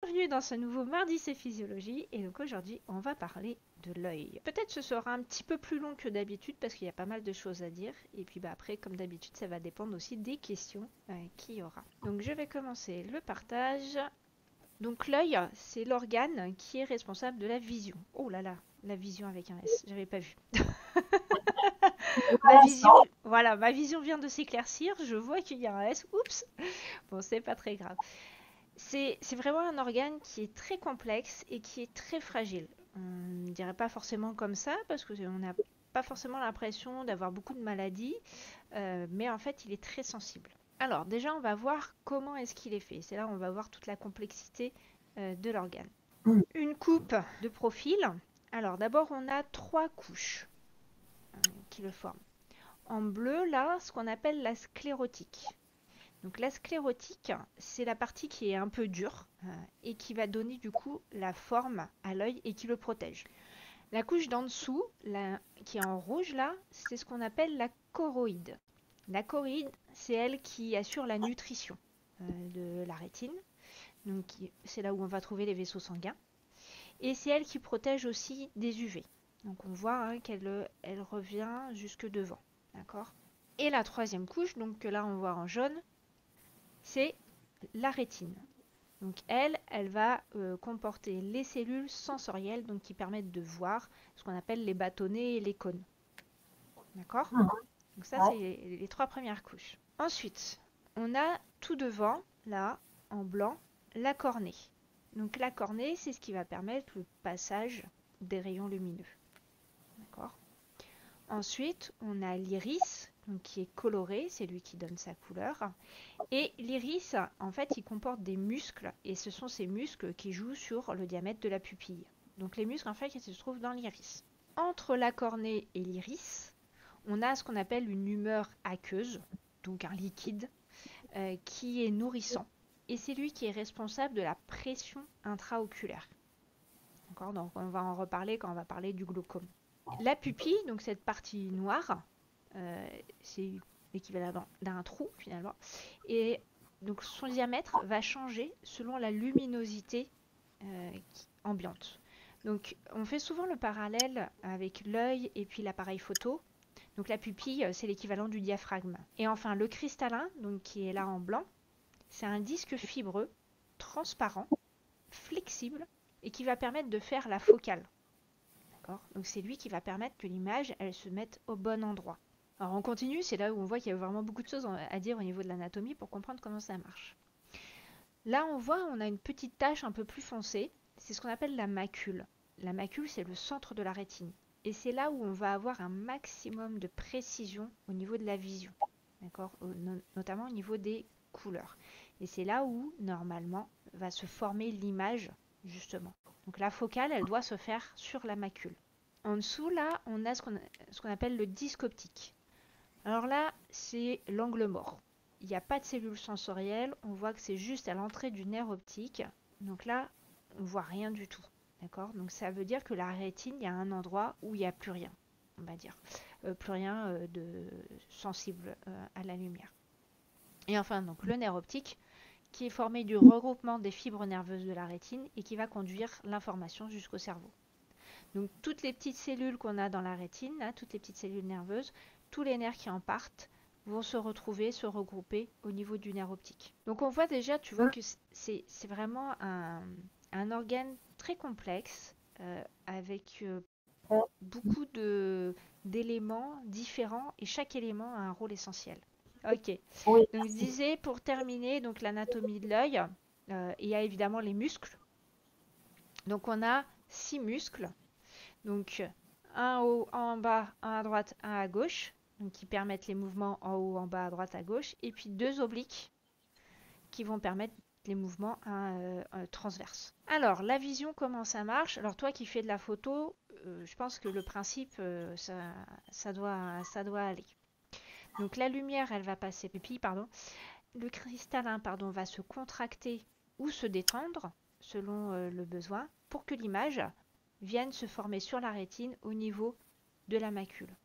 Bienvenue dans ce nouveau Mardi c'est Physiologie et donc aujourd'hui on va parler de l'œil. Peut-être ce sera un petit peu plus long que d'habitude parce qu'il y a pas mal de choses à dire et puis après comme d'habitude ça va dépendre aussi des questions qu'il y aura. Donc je vais commencer le partage. Donc l'œil c'est l'organe qui est responsable de la vision. Oh là là, la vision avec un S, j'avais pas vu. Ma vision, voilà, ma vision vient de s'éclaircir, je vois qu'il y a un S, oups, bon c'est pas très grave. C'est vraiment un organe qui est très complexe et qui est très fragile. On ne dirait pas forcément comme ça parce qu'on n'a pas forcément l'impression d'avoir beaucoup de maladies, mais en fait il est très sensible. Alors déjà on va voir comment est-ce qu'il est fait. C'est là où on va voir toute la complexité de l'organe. Une coupe de profil. Alors d'abord on a trois couches qui le forment. En bleu là ce qu'on appelle la sclérotique. Donc la sclérotique, c'est la partie qui est un peu dure et qui va donner du coup la forme à l'œil et qui le protège. La couche d'en dessous, qui est en rouge là, c'est ce qu'on appelle la choroïde. La choroïde, c'est elle qui assure la nutrition de la rétine. Donc c'est là où on va trouver les vaisseaux sanguins. Et c'est elle qui protège aussi des UV. Donc on voit qu'elle elle revient jusque devant. D'accord. Et la troisième couche, donc que là on voit en jaune, c'est la rétine. Donc elle va comporter les cellules sensorielles donc qui permettent de voir ce qu'on appelle les bâtonnets et les cônes. D'accord. Donc ça, c'est les trois premières couches. Ensuite, on a tout devant, là, en blanc, la cornée. Donc la cornée, c'est ce qui va permettre le passage des rayons lumineux. D'accord. Ensuite, on a l'iris, donc qui est coloré, c'est lui qui donne sa couleur. Et l'iris, en fait, il comporte des muscles, et ce sont ces muscles qui jouent sur le diamètre de la pupille. Donc les muscles, en fait, ils se trouvent dans l'iris. Entre la cornée et l'iris, on a ce qu'on appelle une humeur aqueuse, donc un liquide, qui est nourrissant. Et c'est lui qui est responsable de la pression intraoculaire. D'accord. Donc on va en reparler quand on va parler du glaucome. La pupille, donc cette partie noire, c'est l'équivalent d'un trou finalement. Et donc son diamètre va changer selon la luminosité ambiante. Donc on fait souvent le parallèle avec l'œil et puis l'appareil photo. Donc la pupille, c'est l'équivalent du diaphragme. Et enfin le cristallin, donc qui est là en blanc, c'est un disque fibreux, transparent, flexible et qui va permettre de faire la focale. Donc c'est lui qui va permettre que l'image elle se mette au bon endroit. Alors on continue, c'est là où on voit qu'il y a vraiment beaucoup de choses à dire au niveau de l'anatomie pour comprendre comment ça marche. Là on voit on a une petite tache un peu plus foncée, c'est ce qu'on appelle la macule. La macule c'est le centre de la rétine. Et c'est là où on va avoir un maximum de précision au niveau de la vision. D'accord, notamment au niveau des couleurs. Et c'est là où normalement va se former l'image justement. Donc la focale elle doit se faire sur la macule. En dessous, là, on a ce qu'on appelle le disque optique. Alors là, c'est l'angle mort. Il n'y a pas de cellules sensorielles, on voit que c'est juste à l'entrée du nerf optique. Donc là, on voit rien du tout. D'accord. Donc ça veut dire que la rétine, il y a un endroit où il n'y a plus rien, on va dire. Plus rien de sensible à la lumière. Et enfin, donc le nerf optique, qui est formé du regroupement des fibres nerveuses de la rétine et qui va conduire l'information jusqu'au cerveau. Donc toutes les petites cellules qu'on a dans la rétine, là, toutes les petites cellules nerveuses, tous les nerfs qui en partent vont se retrouver, se regrouper au niveau du nerf optique. Donc on voit déjà, tu vois que c'est vraiment un organe très complexe avec beaucoup d'éléments différents et chaque élément a un rôle essentiel. Ok, Oui, donc je disais pour terminer donc l'anatomie de l'œil, il y a évidemment les muscles. Donc on a 6 muscles. Donc, un en haut, un en bas, un à droite, un à gauche, donc qui permettent les mouvements en haut, en bas, à droite, à gauche, et puis deux obliques qui vont permettre les mouvements transverses. Alors, la vision, comment ça marche? Alors, toi qui fais de la photo, je pense que le principe, ça doit aller. Donc, la lumière, elle va passer, pupille, pardon. Le cristallin, pardon, va se contracter ou se détendre selon le besoin pour que l'image vienne se former sur la rétine au niveau de la macule.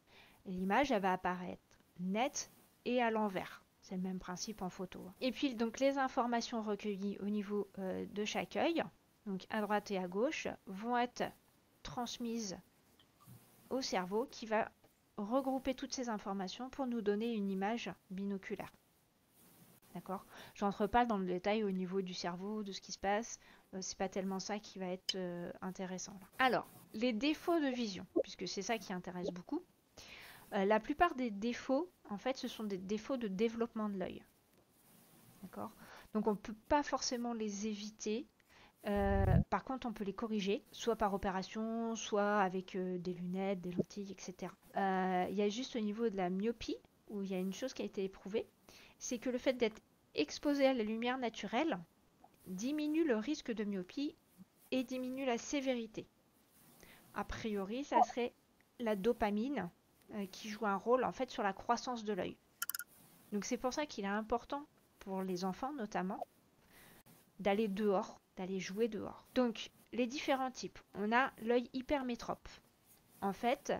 L'image elle va apparaître nette et à l'envers. C'est le même principe en photo. Et puis donc les informations recueillies au niveau de chaque œil, donc à droite et à gauche, vont être transmises au cerveau qui va regrouper toutes ces informations pour nous donner une image binoculaire. D'accord? Je rentre pas dans le détail au niveau du cerveau, de ce qui se passe. C'est pas tellement ça qui va être intéressant. Là. Alors, les défauts de vision, puisque c'est ça qui intéresse beaucoup. La plupart des défauts, en fait, ce sont des défauts de développement de l'œil. D'accord? Donc on ne peut pas forcément les éviter. Par contre, on peut les corriger, soit par opération, soit avec des lunettes, des lentilles, etc. Il y a juste au niveau de la myopie, où il y a une chose qui a été éprouvée, c'est que le fait d'être exposé à la lumière naturelle diminue le risque de myopie et diminue la sévérité. A priori, ça serait la dopamine qui joue un rôle en fait sur la croissance de l'œil. Donc c'est pour ça qu'il est important pour les enfants notamment d'aller dehors, d'aller jouer dehors. Donc les différents types. On a l'œil hypermétrope. En fait,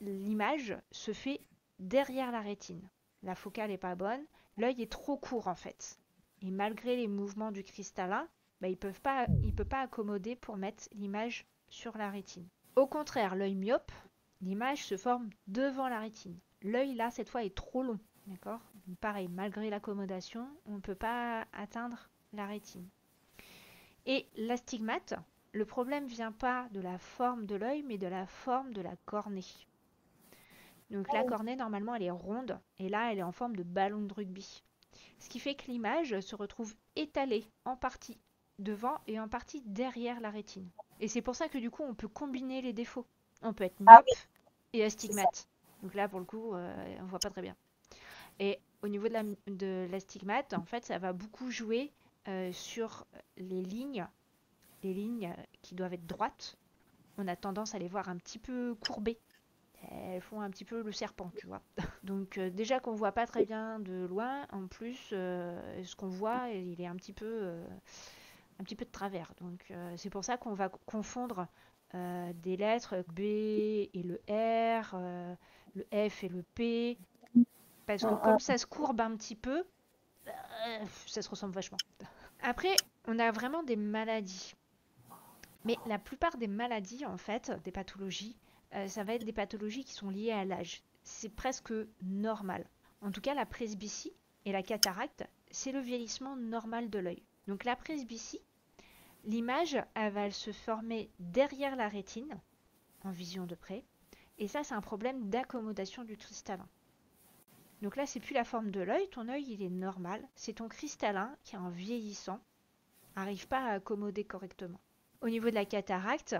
l'image se fait derrière la rétine. La focale n'est pas bonne, l'œil est trop court en fait. Et malgré les mouvements du cristallin, il ne peut pas accommoder pour mettre l'image sur la rétine. Au contraire, l'œil myope, l'image se forme devant la rétine. L'œil là, cette fois, est trop long. D'accord? Pareil, malgré l'accommodation, on ne peut pas atteindre la rétine. Et l'astigmate, le problème ne vient pas de la forme de l'œil, mais de la forme de la cornée. Donc la cornée, normalement, elle est ronde, et là, elle est en forme de ballon de rugby. Ce qui fait que l'image se retrouve étalée en partie devant et en partie derrière la rétine. Et c'est pour ça que du coup, on peut combiner les défauts. On peut être myope et astigmate. Donc là, pour le coup, on voit pas très bien. Et au niveau de l'astigmate, en fait, ça va beaucoup jouer sur les lignes qui doivent être droites. On a tendance à les voir un petit peu courbées. Elles font un petit peu le serpent, tu vois. Donc déjà qu'on voit pas très bien de loin, en plus, ce qu'on voit, il est un petit peu de travers. Donc c'est pour ça qu'on va confondre des lettres B et le R, le F et le P, parce que comme ça se courbe un petit peu, ça se ressemble vachement. Après, on a vraiment des maladies. Mais la plupart des maladies, en fait, des pathologies, ça va être des pathologies qui sont liées à l'âge. C'est presque normal. En tout cas, la presbytie et la cataracte, c'est le vieillissement normal de l'œil. Donc la presbytie, l'image, elle va se former derrière la rétine, en vision de près. Et ça, c'est un problème d'accommodation du cristallin. Donc là, c'est plus la forme de l'œil. Ton œil, il est normal. C'est ton cristallin qui, en vieillissant, n'arrive pas à accommoder correctement. Au niveau de la cataracte,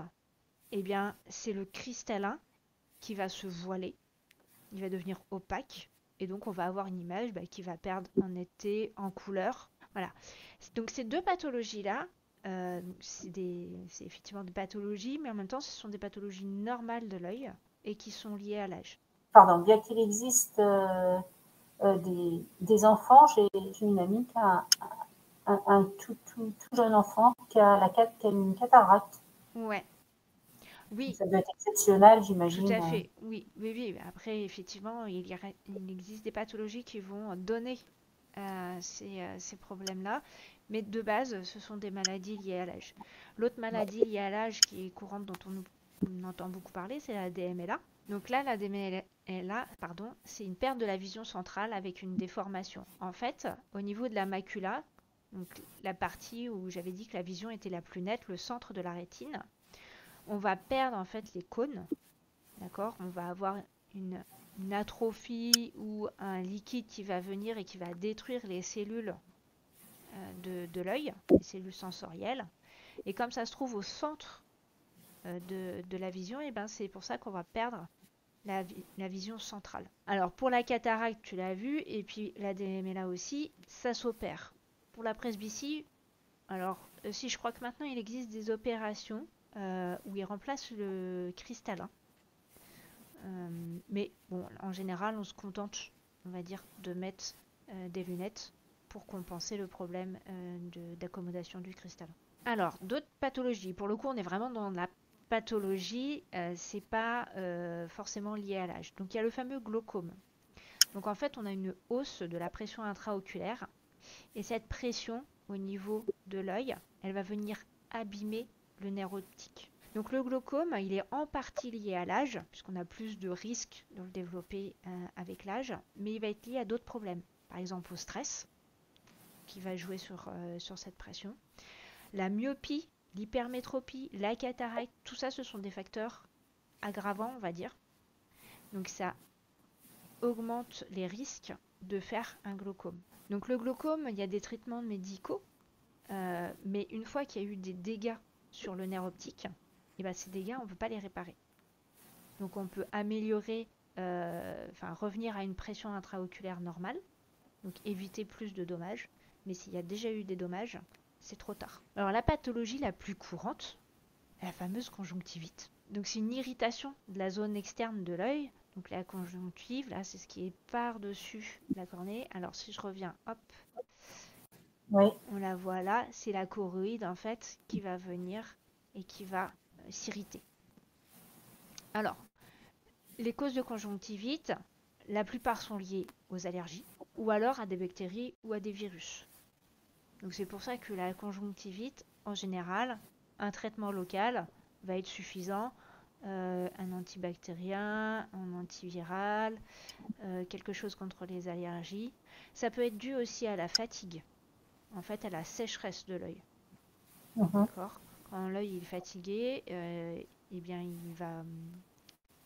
eh bien, c'est le cristallin qui va se voiler. Il va devenir opaque. Et donc, on va avoir une image qui va perdre en netteté, en couleur. Voilà. Donc, ces deux pathologies-là, c'est effectivement des pathologies, mais en même temps, ce sont des pathologies normales de l'œil et qui sont liées à l'âge. Pardon, bien qu'il existe des enfants, j'ai une amie qui a un tout jeune enfant qui a une cataracte. Ouais. Oui. Ça doit être exceptionnel, j'imagine. Tout à fait, oui. Après, effectivement, il existe des pathologies qui vont donner ces problèmes-là, mais de base, ce sont des maladies liées à l'âge. L'autre maladie liée à l'âge qui est courante, dont on entend beaucoup parler, c'est la DMLA. Donc là, la DMLA, c'est une perte de la vision centrale avec une déformation. En fait, au niveau de la macula, donc la partie où j'avais dit que la vision était la plus nette, le centre de la rétine, on va perdre en fait les cônes, d'accord? On va avoir une atrophie ou un liquide qui va venir et qui va détruire les cellules de l'œil, les cellules sensorielles. Et comme ça se trouve au centre de la vision, et ben c'est pour ça qu'on va perdre la vision centrale. Alors pour la cataracte, tu l'as vu, et puis la DMLA aussi, ça s'opère. Pour la presbytie, alors si je crois que maintenant il existe des opérations où il remplace le cristallin. Mais bon, en général, on se contente, on va dire, de mettre des lunettes pour compenser le problème d'accommodation du cristallin. Alors, d'autres pathologies. Pour le coup, on est vraiment dans la pathologie, c'est pas forcément lié à l'âge. Donc, il y a le fameux glaucome. Donc en fait, on a une hausse de la pression intraoculaire et cette pression au niveau de l'œil, elle va venir abîmer le nerf optique. Donc le glaucome, il est en partie lié à l'âge, puisqu'on a plus de risques de le développer avec l'âge, mais il va être lié à d'autres problèmes. Par exemple au stress, qui va jouer sur cette pression. La myopie, l'hypermétropie, la cataracte, tout ça, ce sont des facteurs aggravants, on va dire. Donc ça augmente les risques de faire un glaucome. Donc le glaucome, il y a des traitements médicaux, mais une fois qu'il y a eu des dégâts sur le nerf optique, et ben ces dégâts, on ne peut pas les réparer. Donc on peut améliorer, revenir à une pression intraoculaire normale, donc éviter plus de dommages, mais s'il y a déjà eu des dommages, c'est trop tard. Alors la pathologie la plus courante, la fameuse conjonctivite. Donc c'est une irritation de la zone externe de l'œil. Donc la conjonctive, là, c'est ce qui est par-dessus la cornée. Alors si je reviens, hop, Oui. on la voit là, c'est la choroïde en fait qui va venir et qui va s'irriter. Alors, les causes de conjonctivite, la plupart sont liées aux allergies ou alors à des bactéries ou à des virus. Donc c'est pour ça que la conjonctivite, en général, un traitement local va être suffisant. Un antibactérien, un antiviral, quelque chose contre les allergies. Ça peut être dû aussi à la fatigue, en fait à la sécheresse de l'œil. D'accord. Quand l'œil est fatigué, eh bien il va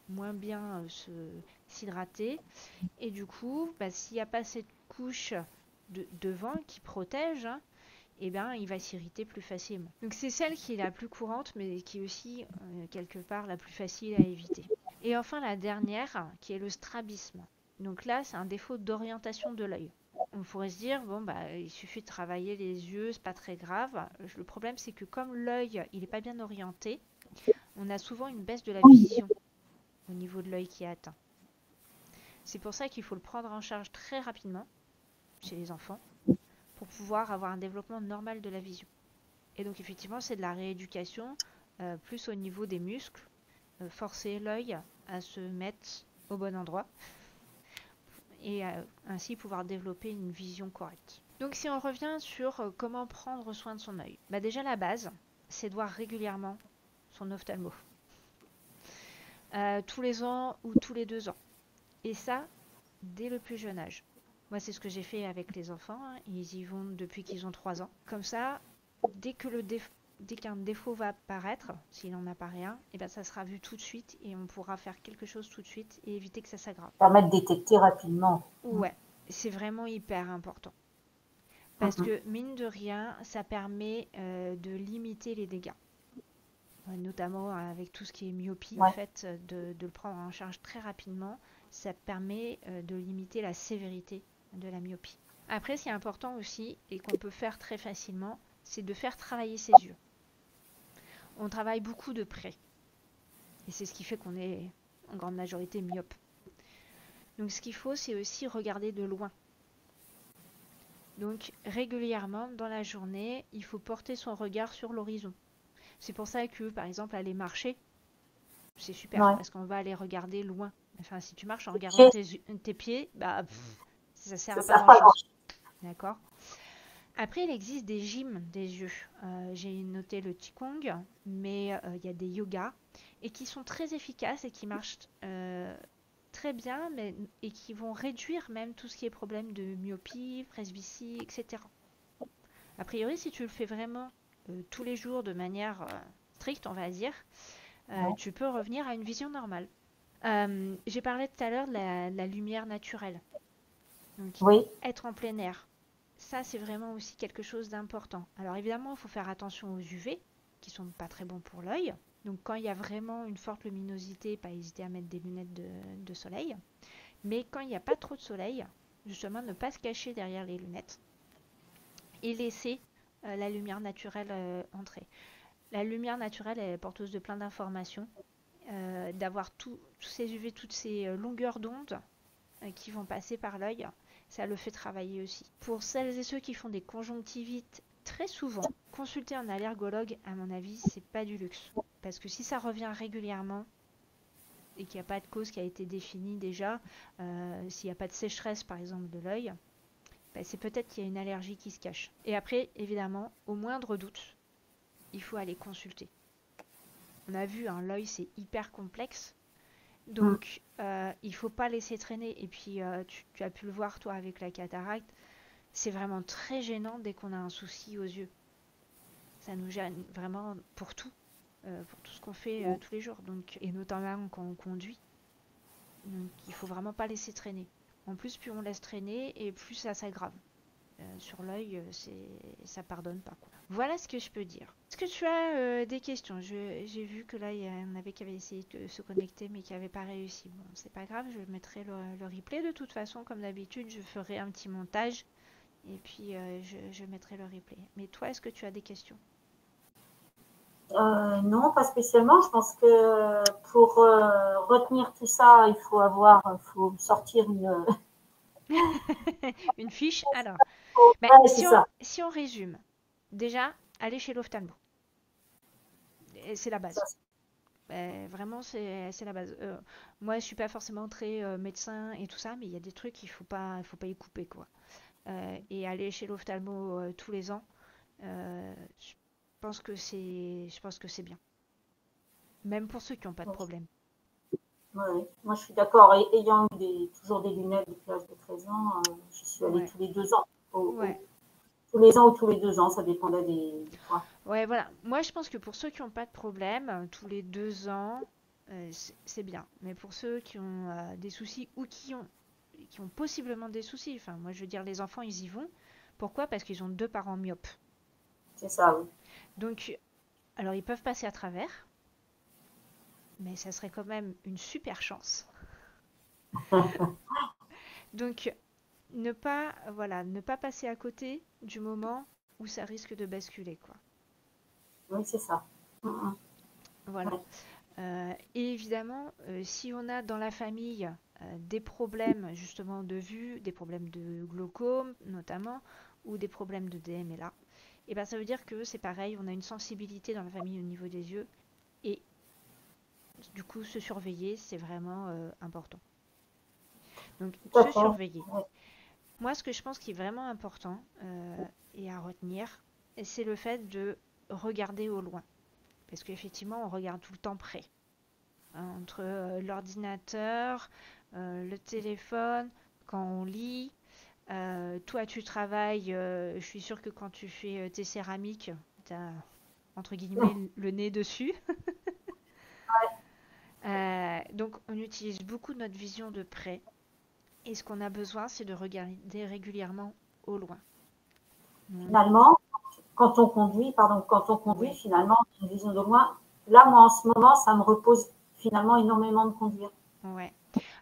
moins bien s'hydrater. Et du coup, s'il n'y a pas cette couche de vent qui protège, eh bien, il va s'irriter plus facilement. Donc c'est celle qui est la plus courante, mais qui est aussi quelque part la plus facile à éviter. Et enfin la dernière, qui est le strabisme. Donc là, c'est un défaut d'orientation de l'œil. On pourrait se dire, bon, il suffit de travailler les yeux, c'est pas très grave. Le problème, c'est que comme l'œil, il n'est pas bien orienté, on a souvent une baisse de la vision au niveau de l'œil qui est atteint. C'est pour ça qu'il faut le prendre en charge très rapidement chez les enfants pour pouvoir avoir un développement normal de la vision. Et donc effectivement, c'est de la rééducation plus au niveau des muscles, forcer l'œil à se mettre au bon endroit et ainsi pouvoir développer une vision correcte. Donc si on revient sur comment prendre soin de son œil, déjà la base, c'est de voir régulièrement son ophtalmo. Tous les ans ou tous les 2 ans. Et ça, dès le plus jeune âge. Moi, c'est ce que j'ai fait avec les enfants. Ils y vont depuis qu'ils ont 3 ans. Comme ça, dès qu'un défaut va apparaître, s'il n'en apparaît un, ça sera vu tout de suite et on pourra faire quelque chose tout de suite et éviter que ça s'aggrave. Permettre de détecter rapidement. Ouais, c'est vraiment hyper important. Parce que, mine de rien, ça permet de limiter les dégâts. Notamment avec tout ce qui est myopie, en fait, de le prendre en charge très rapidement. Ça permet de limiter la sévérité de la myopie. Après, ce qui est important aussi, et qu'on peut faire très facilement, c'est de faire travailler ses yeux. On travaille beaucoup de près. Et c'est ce qui fait qu'on est en grande majorité myope. Donc ce qu'il faut, c'est aussi regarder de loin. Donc régulièrement, dans la journée, il faut porter son regard sur l'horizon. C'est pour ça que, par exemple, aller marcher, c'est super, parce qu'on va aller regarder loin. Enfin, si tu marches en regardant tes pieds, ça sert à pas grand-chose. D'accord ? Après, il existe des gyms des yeux. J'ai noté le Qigong, mais il y a des yogas et qui sont très efficaces et qui marchent très bien et qui vont réduire même tout ce qui est problème de myopie, presbytie, etc. A priori, si tu le fais vraiment tous les jours de manière stricte, on va dire, tu peux revenir à une vision normale. J'ai parlé tout à l'heure de la lumière naturelle. Donc, être en plein air. Ça, c'est vraiment aussi quelque chose d'important. Alors évidemment, il faut faire attention aux UV, qui sont pas très bons pour l'œil. Donc quand il y a vraiment une forte luminosité, pas hésiter à mettre des lunettes de soleil. Mais quand il n'y a pas trop de soleil, justement, ne pas se cacher derrière les lunettes et laisser la lumière naturelle entrer. La lumière naturelle est porteuse de plein d'informations. D'avoir tous ces UV, toutes ces longueurs d'onde qui vont passer par l'œil, ça le fait travailler aussi. Pour celles et ceux qui font des conjonctivites, très souvent, consulter un allergologue, à mon avis, c'est pas du luxe. Parce que si ça revient régulièrement, et qu'il n'y a pas de cause qui a été définie déjà, s'il n'y a pas de sécheresse par exemple de l'œil, ben, c'est peut-être qu'il y a une allergie qui se cache. Et après, évidemment, au moindre doute, il faut aller consulter. On a vu, hein, l'œil c'est hyper complexe, Mm. donc il faut pas laisser traîner. Et puis tu as pu le voir toi avec la cataracte, c'est vraiment très gênant dès qu'on a un souci aux yeux. Ça nous gêne vraiment pour tout ce qu'on fait tous les jours, donc, et notamment quand on conduit. Donc il faut vraiment pas laisser traîner. En plus, plus on laisse traîner et plus ça s'aggrave. Sur l'œil, ça pardonne pas, quoi. Voilà ce que je peux dire. Est-ce que tu as des questions? J'ai vu que là, il y en avait qui avaient essayé de se connecter mais qui n'avaient pas réussi. Bon, c'est pas grave, je mettrai le replay. De toute façon, comme d'habitude, je ferai un petit montage et puis je mettrai le replay. Mais toi, est-ce que tu as des questions? Non, pas spécialement. Je pense que pour retenir tout ça, faut sortir une. Une fiche? Alors, ben, Ouais, c'est ça. si on résume, déjà, aller chez l'ophtalmo. C'est la base. Ça, Vraiment, c'est la base. Moi, je suis pas forcément très médecin et tout ça, mais il y a des trucs il faut pas y couper, quoi. Et aller chez l'ophtalmo tous les ans, je je pense que c'est bien. Même pour ceux qui n'ont pas de problème. ouais. Moi, je suis d'accord. Ayant eu toujours des lunettes depuis l'âge de 13 ans, j'y suis allée Ouais, tous les 2 ans. ouais, Tous les ans ou tous les 2 ans, ça dépendait des fois. ouais, voilà. Moi, je pense que pour ceux qui n'ont pas de problème, tous les 2 ans, c'est bien. Mais pour ceux qui ont des soucis ou qui ont possiblement des soucis, enfin, moi, je veux dire, les enfants, ils y vont. Pourquoi? Parce qu'ils ont deux parents myopes. C'est ça, oui. Donc, alors ils peuvent passer à travers, mais ça serait quand même une super chance. Donc, ne pas passer à côté du moment où ça risque de basculer, quoi. Oui, c'est ça. Voilà. Ouais. Et évidemment, si on a dans la famille des problèmes justement de vue, des problèmes de glaucome notamment, ou des problèmes de DMLA, et ben ça veut dire que c'est pareil, on a une sensibilité dans la famille au niveau des yeux, et du coup se surveiller, c'est vraiment important. Donc Tout à se fait. surveiller. Ouais. Moi, ce que je pense qui est vraiment important et à retenir, c'est le fait de regarder au loin. Parce qu'effectivement, on regarde tout le temps près. Hein, entre l'ordinateur, le téléphone, quand on lit. Toi, tu travailles. Je suis sûre que quand tu fais tes céramiques, tu as entre guillemets le nez dessus. Donc, on utilise beaucoup notre vision de près. Et ce qu'on a besoin, c'est de regarder régulièrement au loin. Donc, Finalement, quand on conduit, oui, finalement, une vision de loin. Là, moi, en ce moment, ça me repose finalement énormément de conduire. ouais.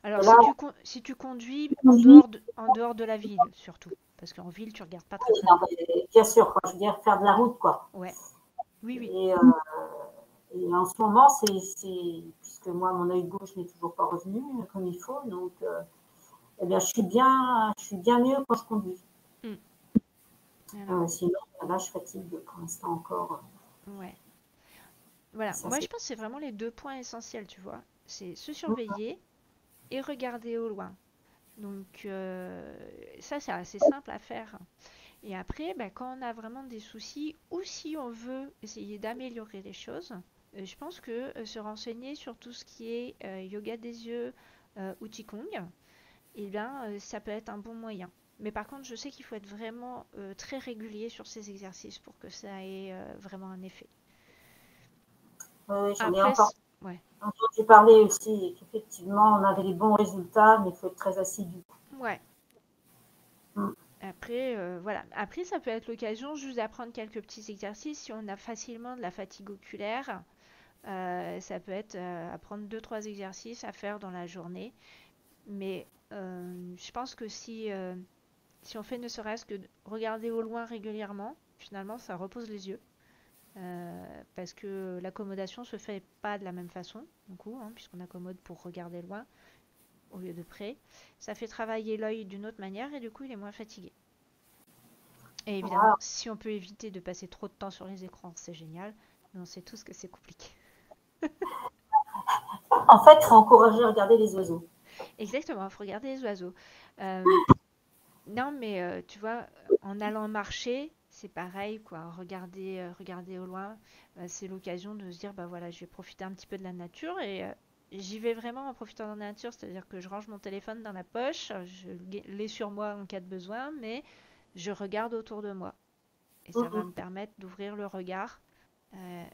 Alors, Et là, si tu conduis conduire, en dehors de la ville, surtout. Parce qu'en ville, tu regardes pas très très non, loin. bien sûr, quoi, je veux dire, faire de la route, quoi. Ouais, oui, oui. Et en ce moment, puisque moi, mon œil gauche n'est toujours pas revenu comme il faut, donc, eh bien, je suis bien mieux quand je conduis. Mm. Alors, Sinon, là, je fatigue pour l'instant encore. ouais. Voilà. Ça, Moi, c'est je pense que c'est vraiment les deux points essentiels, tu vois. C'est se surveiller et regarder au loin. Donc, ça, c'est assez simple à faire. Et après, bah, quand on a vraiment des soucis ou si on veut essayer d'améliorer les choses, je pense que se renseigner sur tout ce qui est yoga des yeux ou Qigong, eh bien, ça peut être un bon moyen. Mais par contre, je sais qu'il faut être vraiment très régulier sur ces exercices pour que ça ait vraiment un effet. j'en ai Après, encore ouais, entendu parler aussi, et qu'effectivement, on avait les bons résultats, mais il faut être très assidu. ouais. Mm. Après, voilà. Après, ça peut être l'occasion juste d'apprendre quelques petits exercices. Si on a facilement de la fatigue oculaire, ça peut être apprendre deux, trois exercices à faire dans la journée. Mais je pense que si on fait ne serait-ce que regarder au loin régulièrement, finalement, ça repose les yeux. Parce que l'accommodation se fait pas de la même façon, du coup, hein, puisqu'on accommode pour regarder loin au lieu de près. Ça fait travailler l'œil d'une autre manière et du coup, il est moins fatigué. Et évidemment, Voilà. si on peut éviter de passer trop de temps sur les écrans, c'est génial. Mais on sait tous que c'est compliqué. En fait, il faut encourager à regarder les oiseaux. Exactement, il faut regarder les oiseaux. Euh, non, mais tu vois, en allant marcher, c'est pareil, quoi. Regarder au loin, c'est l'occasion de se dire, bah voilà, je vais profiter un petit peu de la nature et j'y vais vraiment en profitant de la nature, c'est-à-dire que je range mon téléphone dans la poche, je l'ai sur moi en cas de besoin, mais je regarde autour de moi. Et ça va me permettre d'ouvrir le regard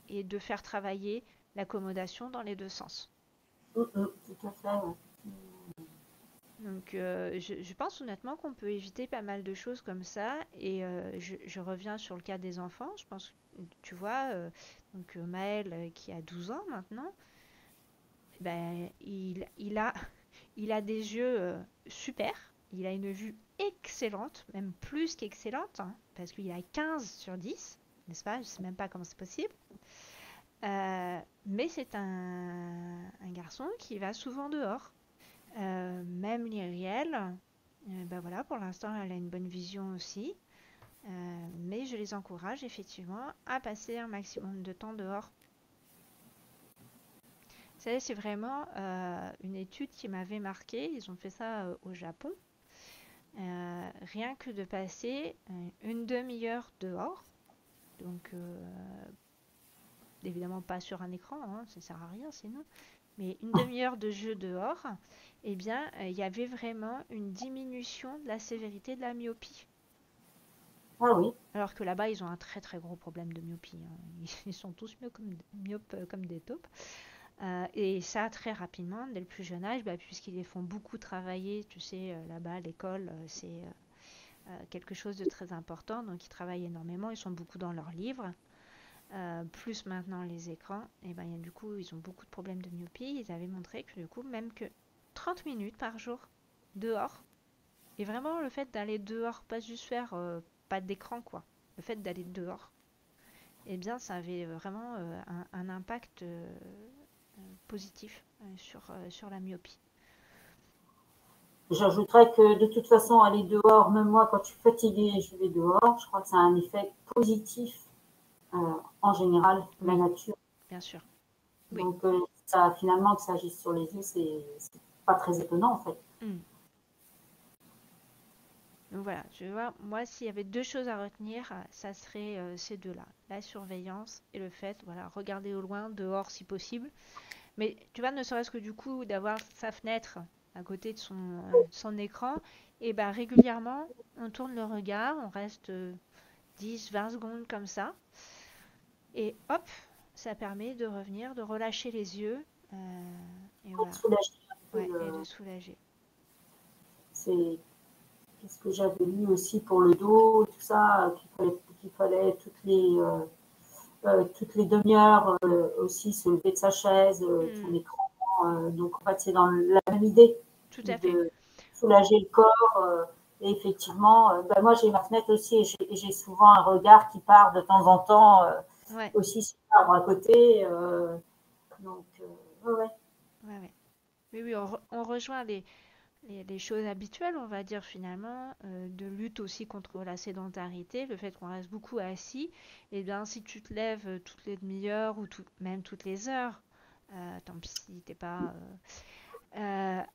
et de faire travailler l'accommodation dans les deux sens. Tout à fait. Ouais. Donc, je pense honnêtement qu'on peut éviter pas mal de choses comme ça. Et je reviens sur le cas des enfants. Je pense, tu vois, donc Maël qui a 12 ans maintenant, ben, il a des yeux super. Il a une vue excellente, même plus qu'excellente, hein, parce qu'il a 15 sur 10, n'est-ce pas? Je ne sais même pas comment c'est possible. Mais c'est un garçon qui va souvent dehors. Même Lyriel, ben voilà, pour l'instant, elle a une bonne vision aussi. Mais je les encourage effectivement à passer un maximum de temps dehors. Vous savez, c'est vraiment une étude qui m'avait marqué. Ils ont fait ça au Japon. Rien que de passer une demi-heure dehors. Donc, évidemment pas sur un écran, hein, ça sert à rien sinon. Mais une demi-heure de jeu dehors, eh bien, il y avait vraiment une diminution de la sévérité de la myopie. Ah oui. Alors que là-bas, ils ont un très très gros problème de myopie, hein. Ils sont tous myopes comme des taupes. Et ça, très rapidement, dès le plus jeune âge, bah, puisqu'ils les font beaucoup travailler, tu sais, là-bas, l'école, c'est quelque chose de très important. Donc, ils travaillent énormément, ils sont beaucoup dans leurs livres. Plus maintenant les écrans, et ben, du coup, ils ont beaucoup de problèmes de myopie. Ils avaient montré que du coup, même que 30 minutes par jour dehors, et vraiment le fait d'aller dehors, pas juste faire pas d'écran, quoi. Le fait d'aller dehors, eh bien, ça avait vraiment un impact positif sur la myopie. J'ajouterais que de toute façon, aller dehors, même moi, quand je suis fatiguée, je vais dehors. Je crois que ça a un effet positif en général, la Oui, nature. bien sûr. Oui. Donc, ça, finalement, que ça agisse sur les yeux, c'est pas très étonnant en fait. Mm. Donc voilà, je vois, moi, s'il y avait deux choses à retenir, ça serait ces deux-là. La surveillance et le fait, voilà, regarder au loin, dehors si possible. Mais tu vois, ne serait-ce que du coup, d'avoir sa fenêtre à côté de son écran, et ben régulièrement, on tourne le regard, on reste 10-20 secondes comme ça, et hop, ça permet de revenir, de relâcher les yeux, et voilà, Soulager un peu, ouais, et de soulager. c'est ce que j'avais lu aussi pour le dos, tout ça, qu'il fallait toutes les demi-heures aussi se lever de sa chaise, de son Hmm, écran. Donc en fait, c'est dans la même idée tout à fait. de soulager le corps. Et effectivement, ben moi j'ai ma fenêtre aussi et j'ai souvent un regard qui part de temps en temps Ouais, aussi sur l'arbre à côté. Donc, ouais. ouais, ouais. Oui, oui, on rejoint les choses habituelles, on va dire finalement, de lutte aussi contre la sédentarité, le fait qu'on reste beaucoup assis, et bien si tu te lèves toutes les demi-heures ou même toutes les heures, tant pis si t'es pas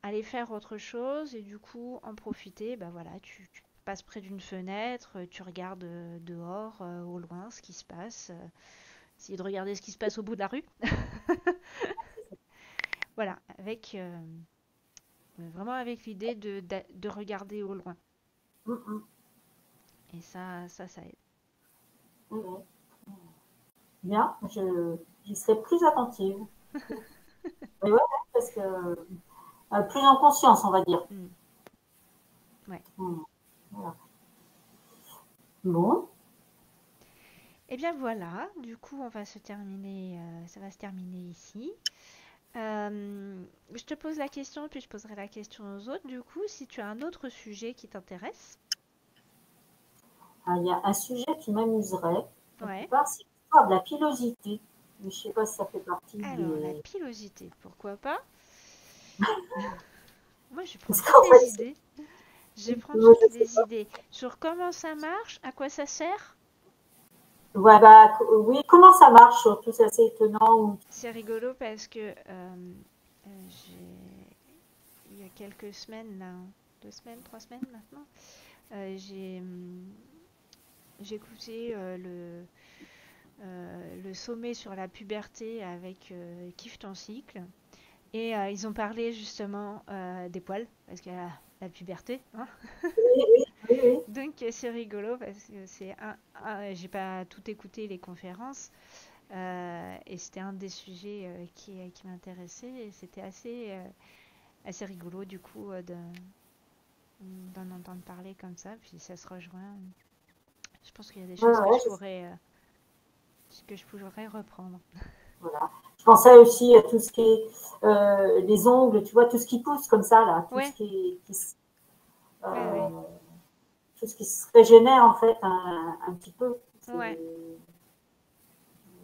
aller faire autre chose et du coup en profiter, bah voilà, tu passes près d'une fenêtre, tu regardes dehors, au loin, ce qui se passe, essayer de regarder ce qui se passe au bout de la rue. Voilà, avec vraiment avec l'idée de regarder au loin. Mm, mm, Et ça aide. mm. Bien, j'y serai plus attentive. Mais ouais, parce que plus en conscience, on va dire. Mm. Ouais. Mm, voilà. Bon, Et bien voilà, du coup ça va se terminer ici. Je te pose la question, puis je poserai la question aux autres. Du coup, si tu as un autre sujet qui t'intéresse. il y a un sujet qui m'amuserait, quelque Ouais. part, c'est l'histoire de la pilosité. Mais je ne sais pas si ça fait partie Alors, la des. pilosité, pourquoi pas? Moi, je prends Parce toutes qu'en les fait, idées. Je prends moi, toutes je sais les pas. idées sur comment ça marche, à quoi ça sert. Ouais, bah, oui, comment ça marche surtout, c'est assez étonnant. C'est rigolo parce que il y a quelques semaines, là, 2 semaines, 3 semaines maintenant, j'ai écouté le sommet sur la puberté avec Kiffe ton cycle. Et ils ont parlé justement des poils, parce qu'il y a la puberté, hein. Oui, oui, oui, oui. Donc c'est rigolo parce que j'ai pas tout écouté les conférences et c'était un des sujets qui m'intéressait et c'était assez rigolo du coup d'en entendre parler comme ça, puis ça se rejoint. Je pense qu'il y a des Ouais, choses ouais, que je pourrais reprendre. voilà. Je pensais aussi à tout ce qui est les ongles, tu vois, tout ce qui pousse comme ça, là, Ouais, ouais, ouais, tout ce qui se régénère en fait un petit peu. ouais.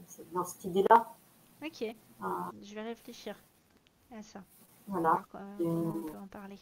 C'est dans cette idée-là. Ok, Euh, je vais réfléchir à ça. voilà. Voir Et, comment on peut en parler.